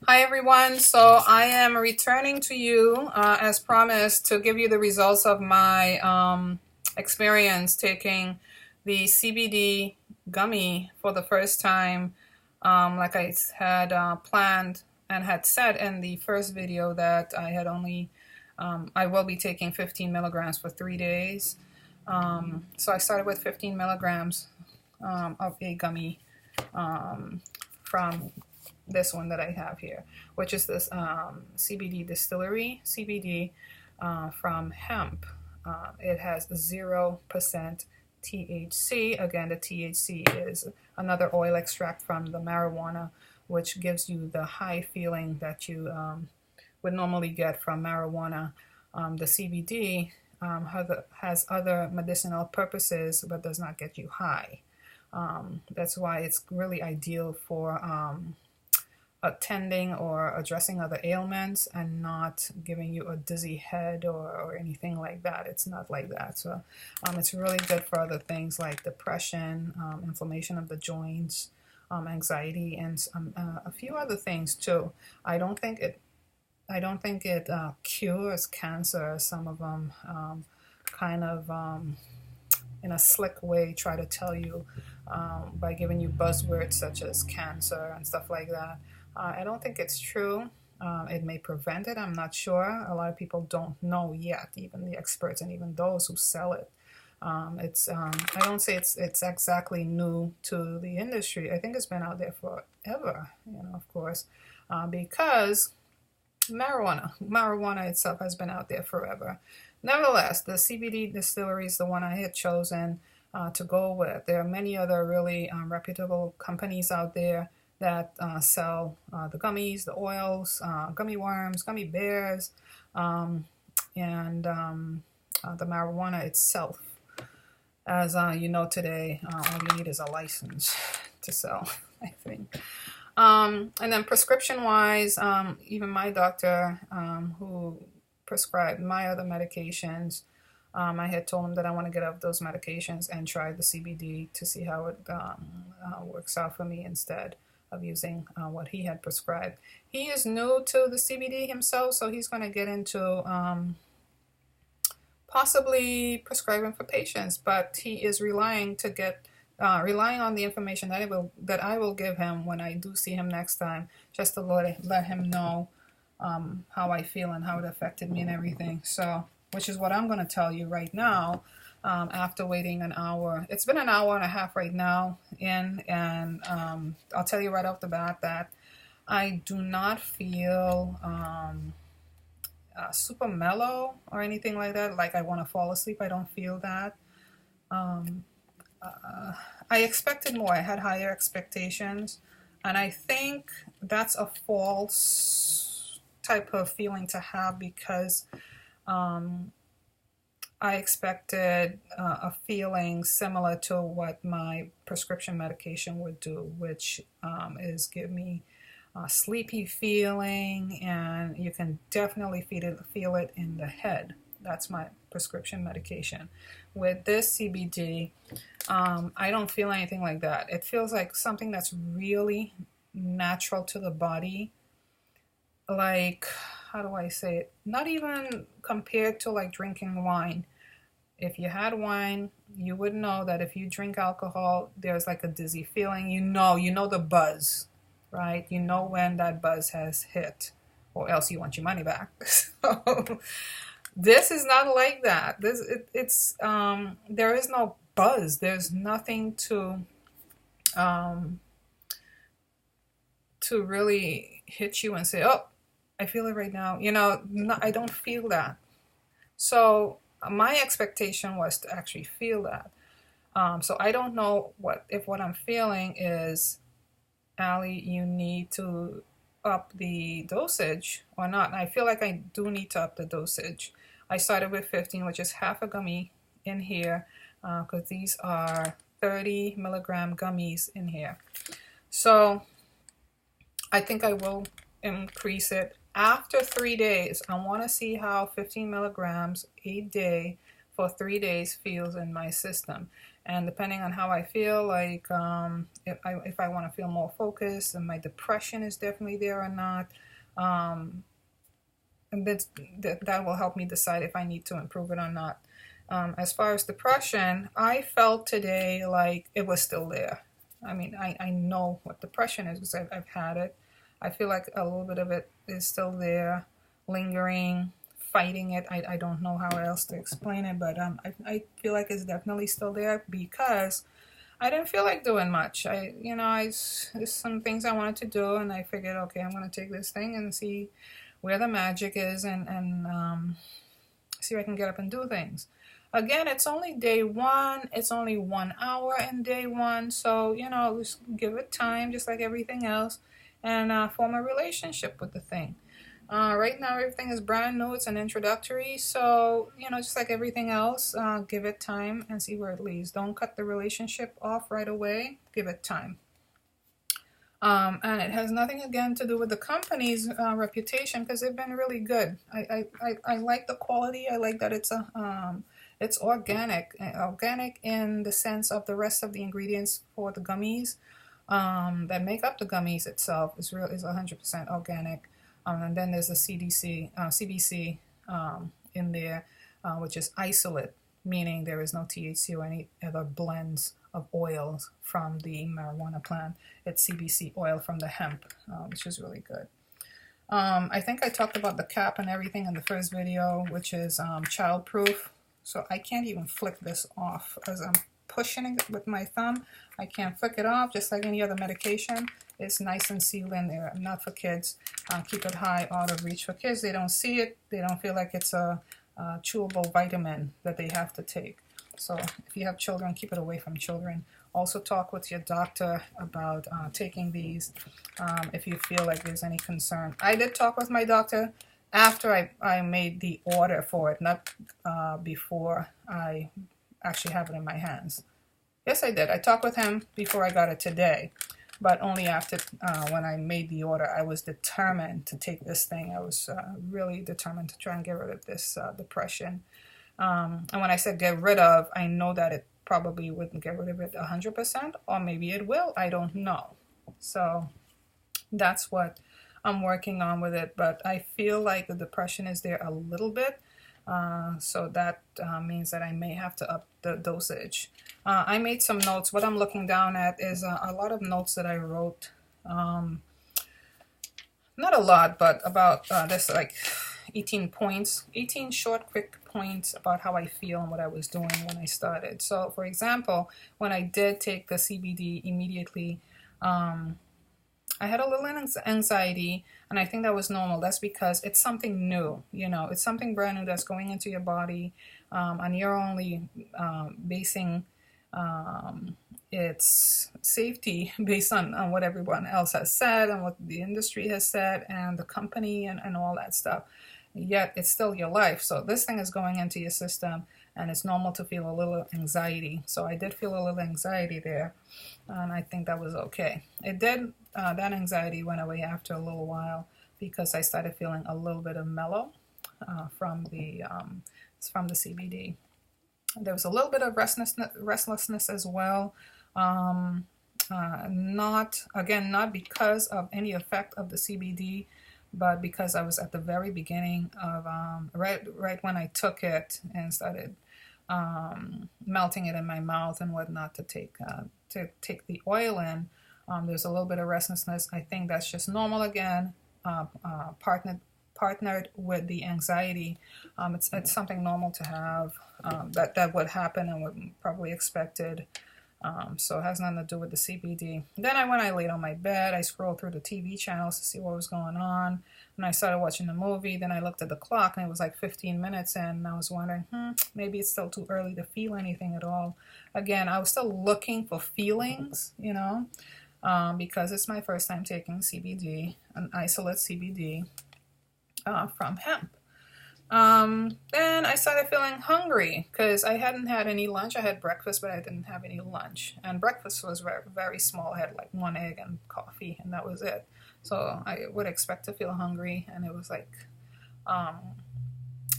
Hi everyone, so I am returning to you as promised to give you the results of my experience taking the CBD gummy for the first time. Like I had planned and had said in the first video that I will be taking 15 milligrams for 3 days. So I started with 15 milligrams of a gummy from this one that I have here, which is this CBD distillery CBD from hemp. It has 0% THC. Again, the THC is another oil extract from the marijuana, which gives you the high feeling that you would normally get from marijuana. The CBD has other medicinal purposes but does not get you high. That's why it's really ideal for attending or addressing other ailments and not giving you a dizzy head or anything like that. It's not like that. So it's really good for other things like depression, inflammation of the joints, anxiety, and a few other things too. I don't think it cures cancer. Some of them kind of in a slick way try to tell you by giving you buzzwords such as cancer and stuff like that. I don't think it's true. It may prevent it. I'm not sure. A lot of people don't know yet, even the experts and even those who sell it. I don't say it's exactly new to the industry. I think it's been out there forever, of course, because marijuana itself has been out there forever. Nevertheless, the CBD distillery is the one I had chosen to go with. There are many other really reputable companies out there that sell the gummies, the oils, gummy worms, gummy bears, and the marijuana itself. As you know today, all you need is a license to sell, I think. And then prescription-wise, even my doctor who prescribed my other medications, I had told him that I want to get off those medications and try the CBD to see how it works out for me instead of using what he had prescribed. He is new to the CBD himself, so he's going to get into possibly prescribing for patients, but he is relying on the information that I will give him when I do see him next time, just to let him know how I feel and how it affected me and everything. So, which is what I'm going to tell you right now. After waiting an hour, it's been an hour and a half right now, and I'll tell you right off the bat that I do not feel super mellow or anything like that. Like I want to fall asleep. I don't feel that. I expected more. I had higher expectations, and I think that's a false type of feeling to have because I expected a feeling similar to what my prescription medication would do, which is give me a sleepy feeling, and you can definitely feel it in the head. That's my prescription medication. With this CBD, I don't feel anything like that. It feels like something that's really natural to the body. Like, how do I say it? Not even compared to like drinking wine. If you had wine, you would know that if you drink alcohol, there's like a dizzy feeling. You know the buzz, right? You know when that buzz has hit, or else you want your money back. So this is not like that. There is no buzz. There's nothing to really hit you and say, "Oh, I feel it right now." No, I don't feel that. So my expectation was to actually feel that. So I don't know if what I'm feeling is, Allie, you need to up the dosage or not. And I feel like I do need to up the dosage. I started with 15, which is half a gummy in here, because these are 30 milligram gummies in here. So I think I will increase it after 3 days. I want to see how 15 milligrams a day for 3 days feels in my system. And depending on how I feel, like if I want to feel more focused and my depression is definitely there or not, um, and that will help me decide if I need to improve it or not. As far as depression, I felt today like it was still there. I mean, I know what depression is because I've had it. I feel like a little bit of it is still there, lingering, fighting it. I don't know how else to explain it, but I feel like it's definitely still there because I didn't feel like doing much. There's some things I wanted to do, and I figured, okay, I'm going to take this thing and see where the magic is, and see if I can get up and do things. Again, it's only day one. It's only 1 hour in day one. So, just give it time, just like everything else, and form a relationship with the thing. Right now, everything is brand new. It's an introductory. So, just like everything else, give it time and see where it leads. Don't cut the relationship off right away. Give it time. And it has nothing, again, to do with the company's reputation because they've been really good. I like the quality. I like that it's organic in the sense of the rest of the ingredients for the gummies that make up the gummies itself is 100% organic. And then there's the CBC in there, which is isolate, meaning there is no THC or any other blends of oils from the marijuana plant. It's CBC oil from the hemp, which is really good. I think I talked about the cap and everything in the first video, which is child-proof. So I can't even flick this off as I'm pushing it with my thumb. I can't flick it off, just like any other medication. It's nice and sealed in there, not for kids. Keep it high, out of reach for kids. They don't see it. They don't feel like it's a chewable vitamin that they have to take. So if you have children, keep it away from children. Also talk with your doctor about taking these if you feel like there's any concern. I did talk with my doctor after I made the order for it, not before I actually have it in my hands. Yes, I did. I talked with him before I got it today, but only after when I made the order. I was determined to take this thing. I was really determined to try and get rid of this depression. And when I said get rid of, I know that it probably wouldn't get rid of it 100%, or maybe it will. I don't know. So that's what I'm working on with it. But I feel like the depression is there a little bit. So that means that I may have to up the dosage. I made some notes. What I'm looking down at is a lot of notes that I wrote. Not a lot, but about this like 18 points, 18 short, quick points about how I feel and what I was doing when I started. So, for example, when I did take the CBD immediately, I had a little anxiety, and I think that was normal. That's because it's something new, it's something brand new that's going into your body, and you're only basing its safety based on what everyone else has said and what the industry has said and the company and all that stuff. Yet it's still your life. So this thing is going into your system, and it's normal to feel a little anxiety. So I did feel a little anxiety there, and I think that was okay. It did, that anxiety went away after a little while because I started feeling a little bit of mellow from the CBD. There was a little bit of restlessness as well. Not because of any effect of the CBD, but because I was at the very beginning of right when I took it and started melting it in my mouth and whatnot to take the oil in. There's a little bit of restlessness. I think that's just normal again, partnered with the anxiety. It's something normal to have, that would happen and would probably expected. So it has nothing to do with the CBD. Then when I laid on my bed, I scrolled through the TV channels to see what was going on. And I started watching the movie. Then I looked at the clock, and it was like 15 minutes in. And I was wondering, maybe it's still too early to feel anything at all. Again, I was still looking for feelings, because it's my first time taking CBD, an isolate CBD from hemp. Then I started feeling hungry because I hadn't had any lunch. I had breakfast, but I didn't have any lunch. And breakfast was very, very small. I had like 1 egg and coffee, and that was it. So I would expect to feel hungry, and it was like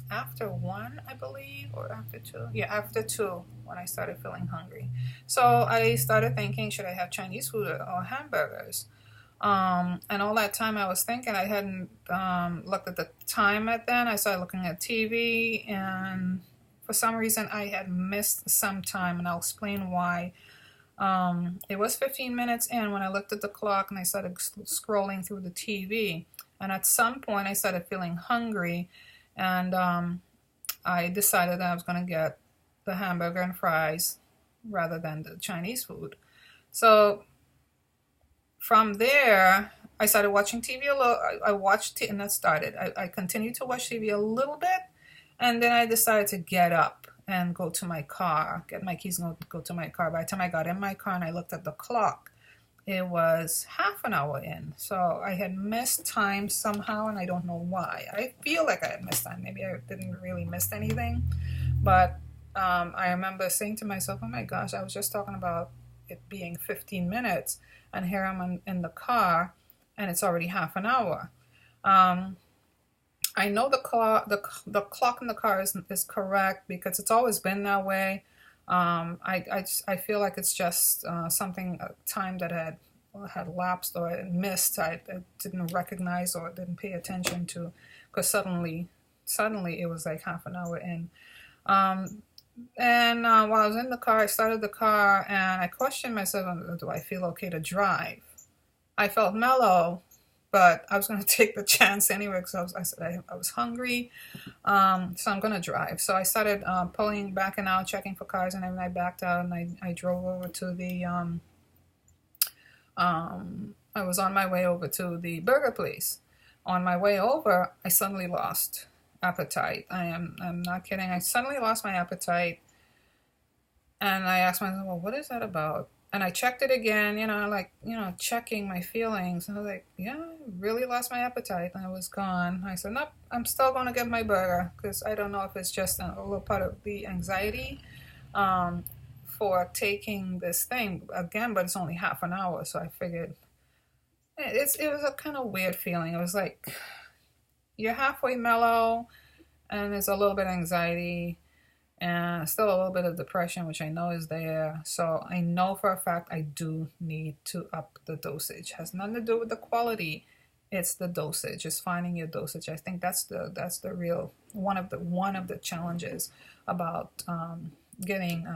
after 1, I believe, or after 2. Yeah, after 2 when I started feeling hungry. So I started thinking, should I have Chinese food or hamburgers? And all that time I was thinking, I hadn't looked at the time at then. I started looking at TV, and for some reason I had missed some time, and I'll explain why. It was 15 minutes in when I looked at the clock and I started scrolling through the TV. And at some point I started feeling hungry, and I decided that I was going to get the hamburger and fries rather than the Chinese food. So from there, I started watching TV a little. I watched it, and that started. I continued to watch TV a little bit, and then I decided to get up and go to my car, get my keys, and go to my car. By the time I got in my car and I looked at the clock, it was half an hour in. So I had missed time somehow, and I don't know why. I feel like I had missed time. Maybe I didn't really miss anything, but I remember saying to myself, oh my gosh, I was just talking about it being 15 minutes, and here I'm in the car, and it's already half an hour. I know the clock in the car is correct because it's always been that way. I feel like it's just something, a time that had lapsed or missed. I didn't recognize or didn't pay attention to, because suddenly it was like half an hour in. And while I was in the car, I started the car and I questioned myself, do I feel okay to drive? I felt mellow, but I was going to take the chance anyway because I was hungry. So I'm going to drive. So I started pulling back and out, checking for cars, and then I backed out and I drove over to the, I was on my way over to the burger place. On my way over, I suddenly lost appetite. I'm not kidding. I suddenly lost my appetite, and I asked myself, well, what is that about? And I checked it again, checking my feelings. And I was like, yeah, I really lost my appetite. And I was gone. I said, nope, I'm still going to get my burger, because I don't know if it's just a little part of the anxiety for taking this thing again, but it's only half an hour. So I figured it was a kind of weird feeling. It was like you're halfway mellow, and there's a little bit of anxiety, and still a little bit of depression, which I know is there. So I know for a fact I do need to up the dosage. It has nothing to do with the quality. It's the dosage. It's finding your dosage. I think that's the real one of the challenges about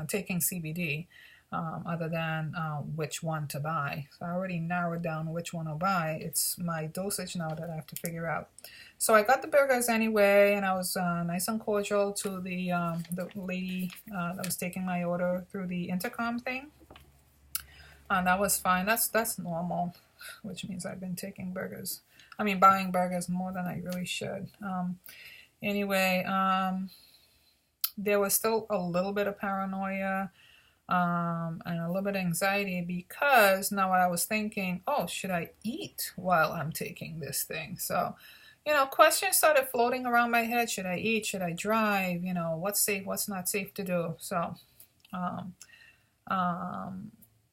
taking CBD. Other than which one to buy. So I already narrowed down which one to buy. It's my dosage now that I have to figure out. So I got the burgers anyway, and I was nice and cordial to the lady that was taking my order through the intercom thing. And that was fine. That's normal, which means I've been buying burgers more than I really should. Anyway, there was still a little bit of paranoia. And a little bit of anxiety, because now I was thinking, oh, should I eat while I'm taking this thing? So, questions started floating around my head. Should I eat? Should I drive? What's safe? What's not safe to do? So,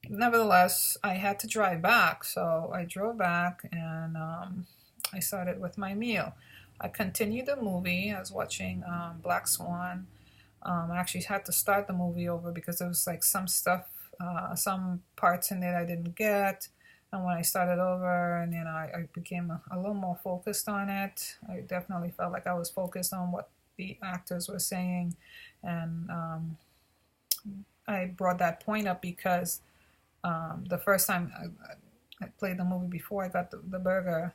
nevertheless, I had to drive back. So I drove back, and I started with my meal. I continued the movie. I was watching Black Swan. I actually had to start the movie over because there was like some stuff, some parts in it I didn't get. And when I started over, and I became a little more focused on it. I definitely felt like I was focused on what the actors were saying. And I brought that point up because the first time I played the movie before I got the burger,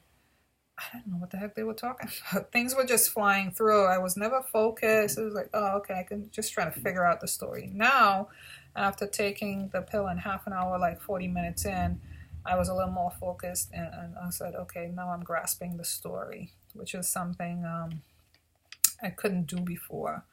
I don't know what the heck they were talking about. Things were just flying through. I was never focused. It was like, oh, okay, I can just try to figure out the story. Now, after taking the pill in half an hour, like 40 minutes in, I was a little more focused, and I said, okay, now I'm grasping the story, which is something I couldn't do before.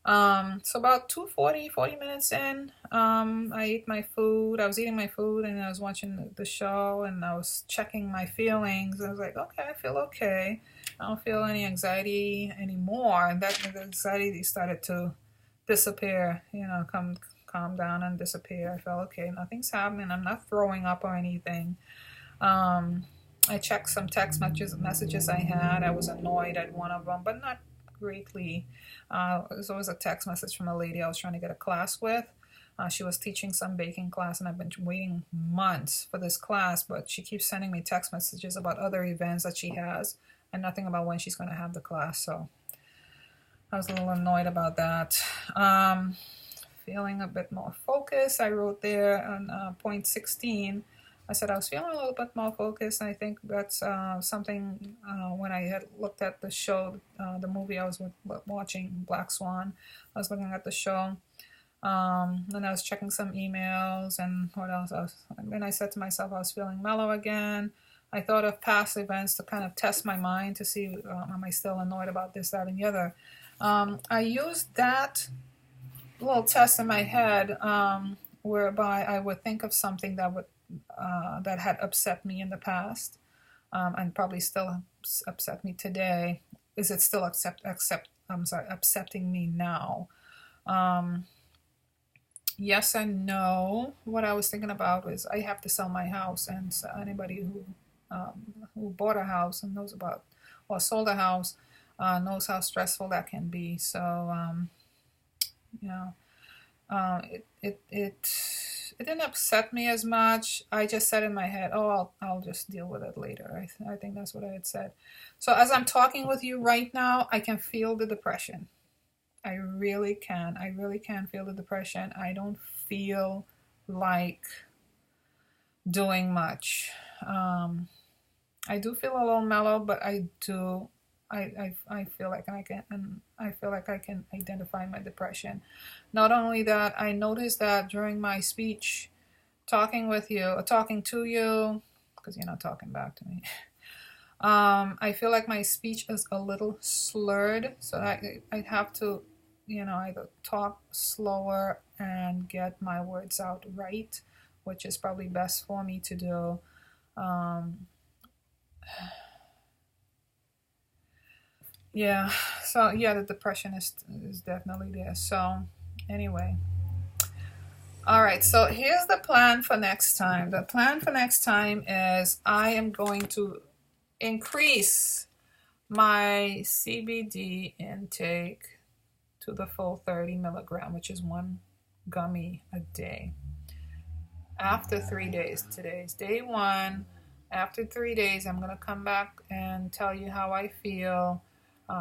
So about 40 minutes in, I ate my food. I was eating my food, and I was watching the show, and I was checking my feelings. I was like, okay, I feel okay. I don't feel any anxiety anymore. And that the anxiety started to disappear, calm down and disappear. I felt okay. Nothing's happening. I'm not throwing up or anything. I checked some text messages I had. I was annoyed at one of them, but not greatly. There's always a text message from a lady I was trying to get a class with. She was teaching some baking class, and I've been waiting months for this class, but she keeps sending me text messages about other events that she has and nothing about when she's going to have the class. So I was a little annoyed about that. Feeling a bit more focused. I wrote there on point 16. I said I was feeling a little bit more focused, and I think that's something when I had looked at the show, the movie I was watching, Black Swan. I was looking at the show, and I was checking some emails and what else. Then I said to myself I was feeling mellow again. I thought of past events to kind of test my mind to see am I still annoyed about this, that, and the other. I used that little test in my head whereby I would think of something that had upset me in the past and probably still upset me today. Is it still upsetting me now? Yes and no. What I was thinking about was I have to sell my house, and so anybody who bought a house and knows about or sold a house knows how stressful that can be. So it didn't upset me as much. I just said in my head, oh, I'll just deal with it later. I think that's what I had said. So as I'm talking with you right now, I can feel the depression. I really can. I really can feel the depression. I don't feel like doing much. I do feel a little mellow, but I feel like I can identify my depression. Not only that, I noticed that during my speech, talking to you, because you're not talking back to me. I feel like my speech is a little slurred, so I have to, either talk slower and get my words out right, which is probably best for me to do. Yeah, so yeah, the depression is definitely there. So anyway, all right, so here's the plan for next time. The plan for next time is I am going to increase my CBD intake to the full 30 milligram, which is one gummy a day. After 3 days, today's day 1. After 3 days, I'm going to come back and tell you how I feel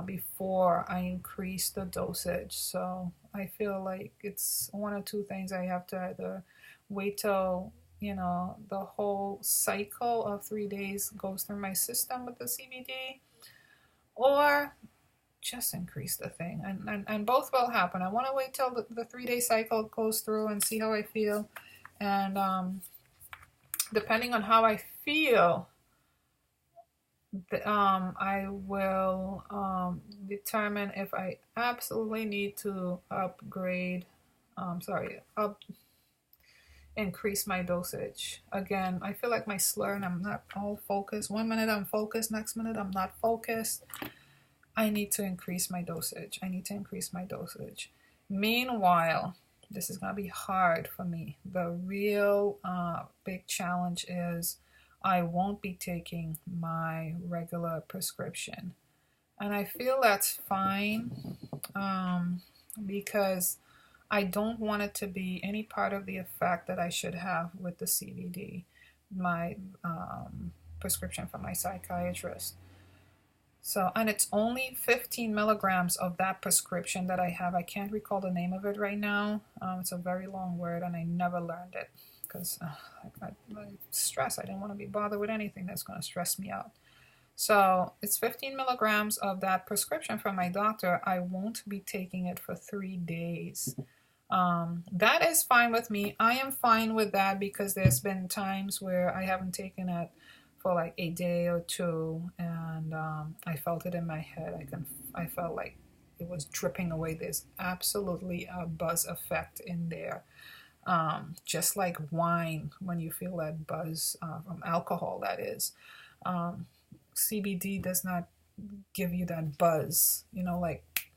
before I increase the dosage. So I feel like it's one or two things. I have to either wait till the whole cycle of 3 days goes through my system with the CBD, or just increase the thing, and both will happen. I want to wait till the 3 day cycle goes through and see how I feel, and depending on how I feel, I will determine if I absolutely need to increase my dosage. Again, I feel like my slur and I'm not all focused. 1 minute I'm focused, next minute I'm not focused. I need to increase my dosage. Meanwhile, this is going to be hard for me. The real big challenge is I won't be taking my regular prescription. And I feel that's fine because I don't want it to be any part of the effect that I should have with the CBD, my prescription from my psychiatrist. So, and it's only 15 milligrams of that prescription that I have. I can't recall the name of it right now. It's a very long word, and I never learned it because I stress. I didn't want to be bothered with anything that's going to stress me out. So it's 15 milligrams of that prescription from my doctor. I won't be taking it for 3 days. That is fine with me. I am fine with that because there's been times where I haven't taken it for like a day or two, and I felt it in my head. I felt like it was dripping away. There's absolutely a buzz effect in there, just like wine when you feel that buzz from alcohol. That is, CBD does not give you that buzz. Like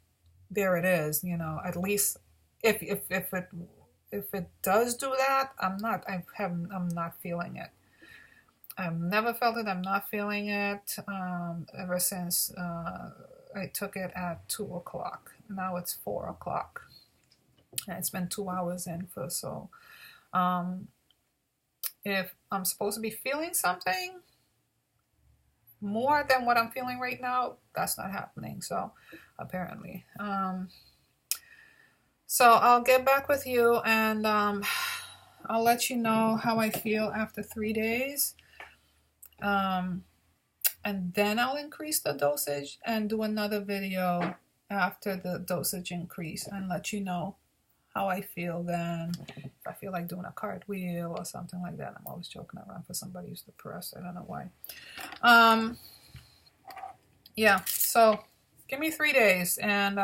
there it is. At least if it does do that, I'm not feeling it. I've never felt it. I'm not feeling it ever since I took it at 2 o'clock. Now it's 4 o'clock. And it's been 2 hours in for so. If I'm supposed to be feeling something more than what I'm feeling right now, that's not happening. So apparently. So I'll get back with you, and I'll let you know how I feel after 3 days. And then I'll increase the dosage and do another video after the dosage increase and let you know how I feel then. If I feel like doing a cartwheel or something like that. I'm always joking around for somebody who's depressed. I don't know why. Yeah, so give me 3 days, and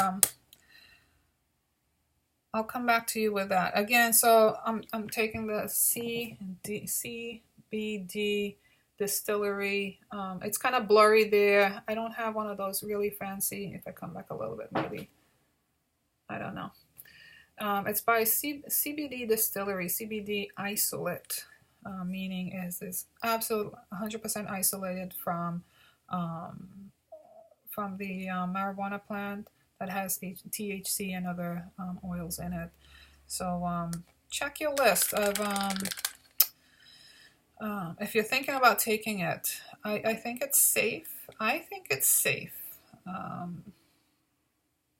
I'll come back to you with that. Again, so I'm taking the CBD distillery. It's kind of blurry there. I don't have one of those really fancy. If I come back a little bit, maybe. I don't know. It's by CBD distillery, CBD isolate, meaning is this absolute 100% isolated from the marijuana plant that has THC and other oils in it. So check your list of if you're thinking about taking it. I think it's safe. I think it's safe,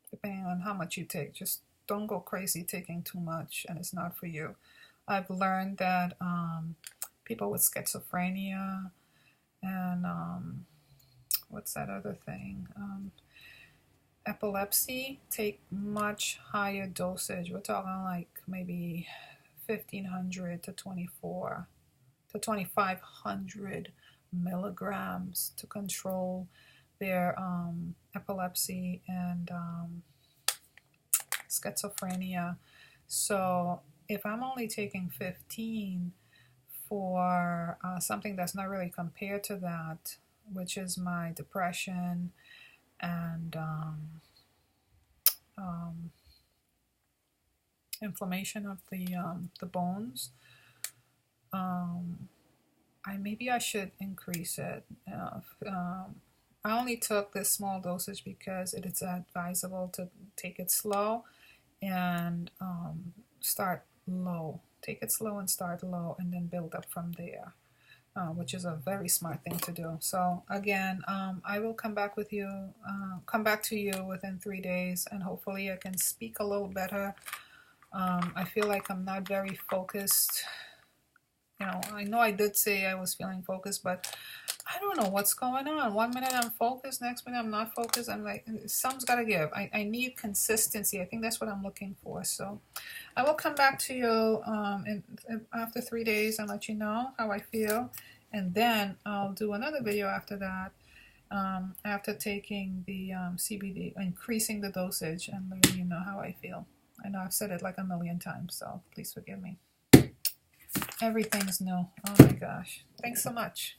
depending on how much you take. Just don't go crazy taking too much, and it's not for you. I've learned that people with schizophrenia and what's that other thing? Epilepsy take much higher dosage. We're talking like maybe 1,500 to 2,500 milligrams to control their epilepsy and schizophrenia. So if I'm only taking 15 for something that's not really compared to that, which is my depression and inflammation of the bones, maybe I should increase it. I only took this small dosage because it is advisable to take it slow and start low. Take it slow and start low, and then build up from there, which is a very smart thing to do. So again, I will come back to you within 3 days, and hopefully I can speak a little better. I feel like I'm not very focused. I know I did say I was feeling focused, but I don't know what's going on. 1 minute I'm focused, next minute I'm not focused. I'm like, something's got to give. I need consistency. I think that's what I'm looking for. So I will come back to you after 3 days and let you know how I feel. And then I'll do another video after that, after taking the CBD, increasing the dosage and letting you know how I feel. I know I've said it like a million times, so please forgive me. Everything's new. Oh my gosh. Thanks so much.